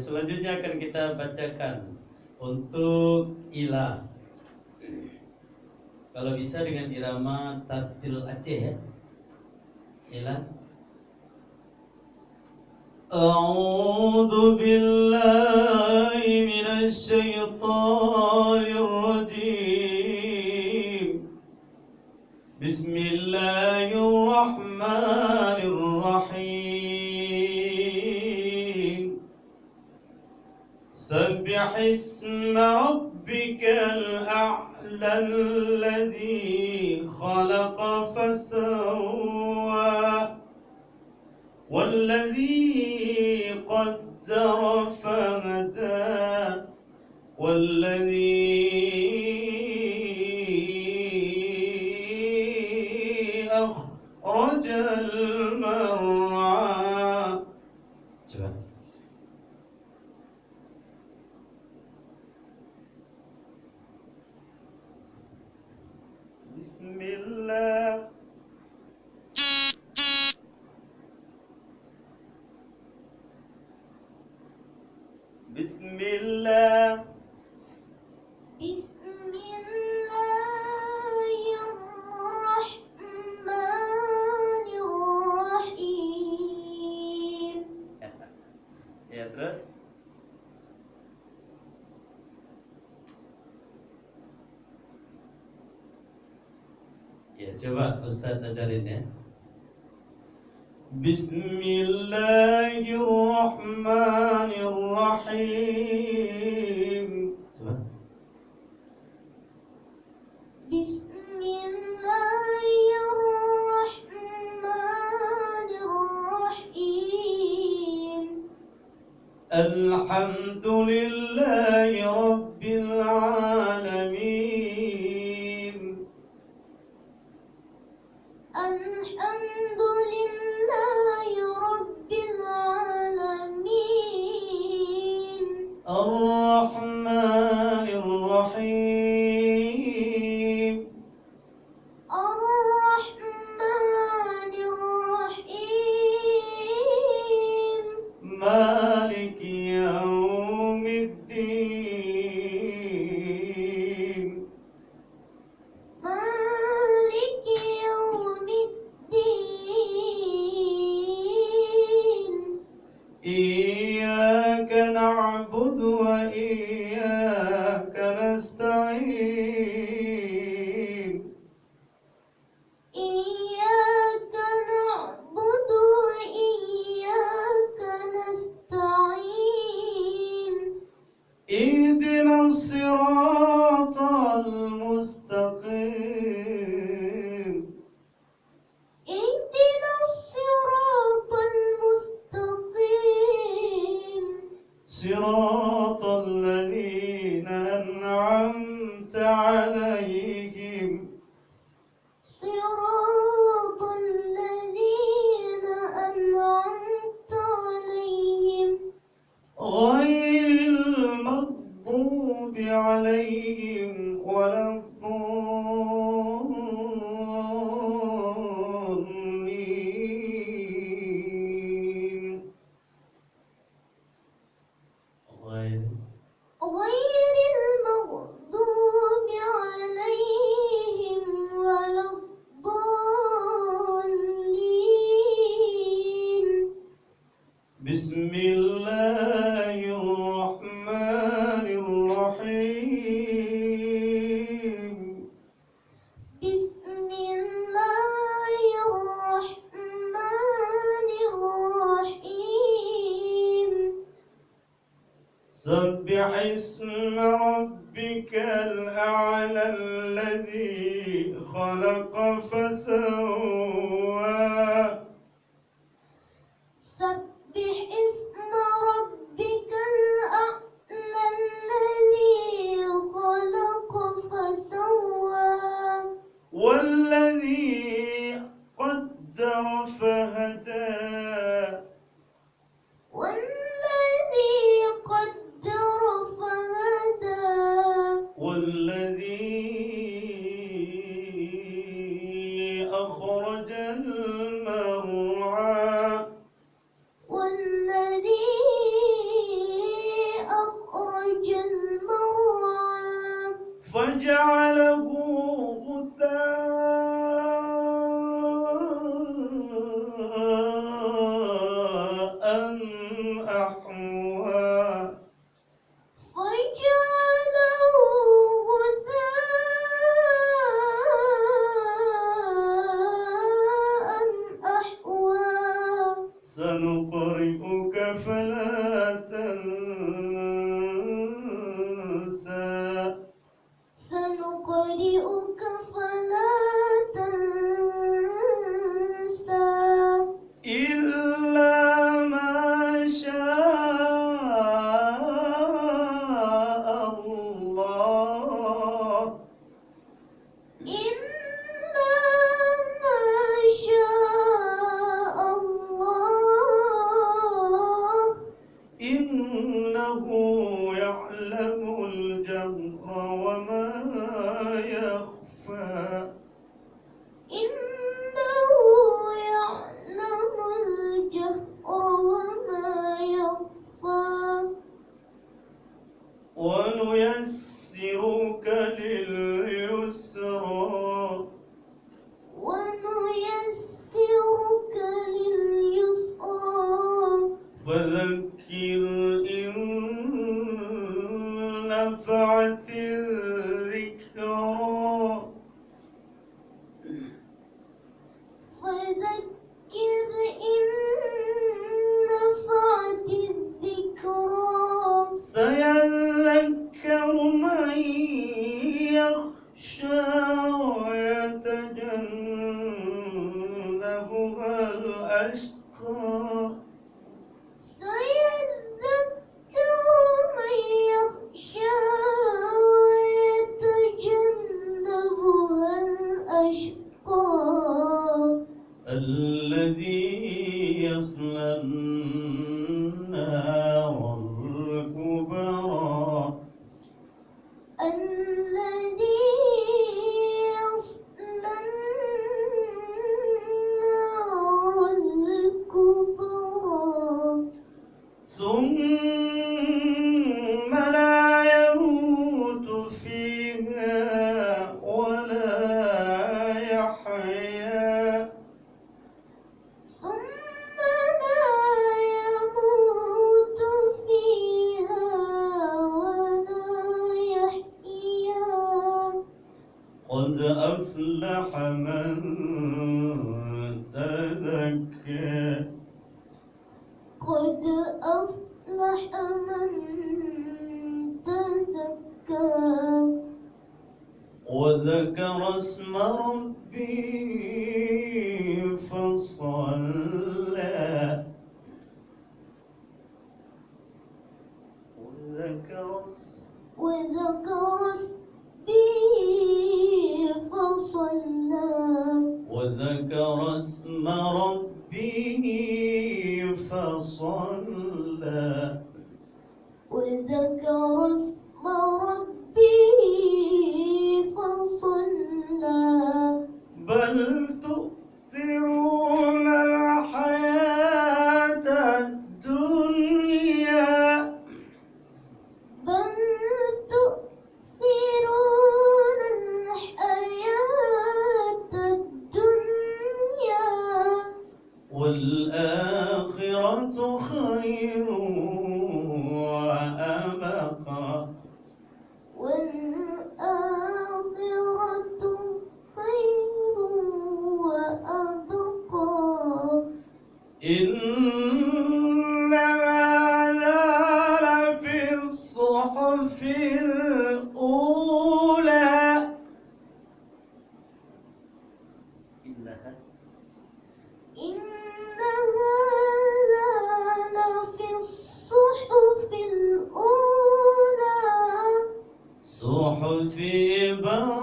selanjutnya akan kita bacakan untuk ila. Kalau bisa dengan irama tartil Aceh ya. Ila. A'udzu billahi minasy syaithanir rajim. Bismillahirrahmanirrahim. Sabbih isma rabbikal a'la alladzi khalaqa fasawwa والذي قدر فهدى والذي أخرج المرعى. Coba. Bismillah. Bismillah. Bismillahirrahmanirrahim. Ya, terus. Ya, coba Ustaz ajarin ya. Bismillahirrahmanirrahim. Coba. Bismillahirrahmanirrahim. Alhamdulillahi Rabbil Alamin. Alhamdulillahi Rabbil Alamin. Ar-Rahmanir Rahim. Ar-Rahmanir-Rahim. Maliki Yaumiddin. Maliki Yaumiddin. Iyyaka na'budu wa iyyaka nasta'in. Iyyaka na'budu wa iyyaka nasta'in. Ihdinas siratal mustaqim. Ihdinas siratal mustaqim. Siratal ladzina an'amta 'alaihim. Siratal ladzina an'amta 'alaihim. Ghairil maghdubi 'alaihim waladdallin. Ghairil maghdubi 'alaihim waladdallin. Bismillahirrahmanirrahim. Bismillahirrahmanirrahim. Sabbih isma rabbikal a'la alladzi khalaqa fasawwa. Sabbih isma rabbikal a'la alladzi khalaqa fasawwa. والذي قدر فهدى. والذي قدر فهدى. والذي أخرج المرعى. والذي سنقرئك فلا تنسى سنقرئك فلا تنسى إلا ما شاء الله إلا ما شاء الله إنه يعلم الجهر وما يخفى إنه يعلم الجهر وما يخفى ونيسرك لليسرى ونيسرك لليسرى فذكر إن نفعت الذكرى فذكر إن نفعت الذكرى سيذكر من يخشى ويتجنبها الأشقى سيذكر من يخشى ويتجنبها الأشقى الذي يصلى النار الكبرى الذي يصلى النار الكبرى ثم لا يموت فيها ولا يحيا ثم لا يموت فيها ولا يحيا قد أفلح من تزكى قد أفلح من تزكى وذكر اسم ربه فصلى وذكر اسم ربه فصلى وذكر اسم ربه فصلى بل تؤثرون الحياة الدنيا بل تؤثرون الحياة الدنيا والآخرة خير وأبقى والآخرة خير وأبقى إن هذا لفي الصحف الأولى إن هذا لفي الصحف الأولى صحف إبراهيم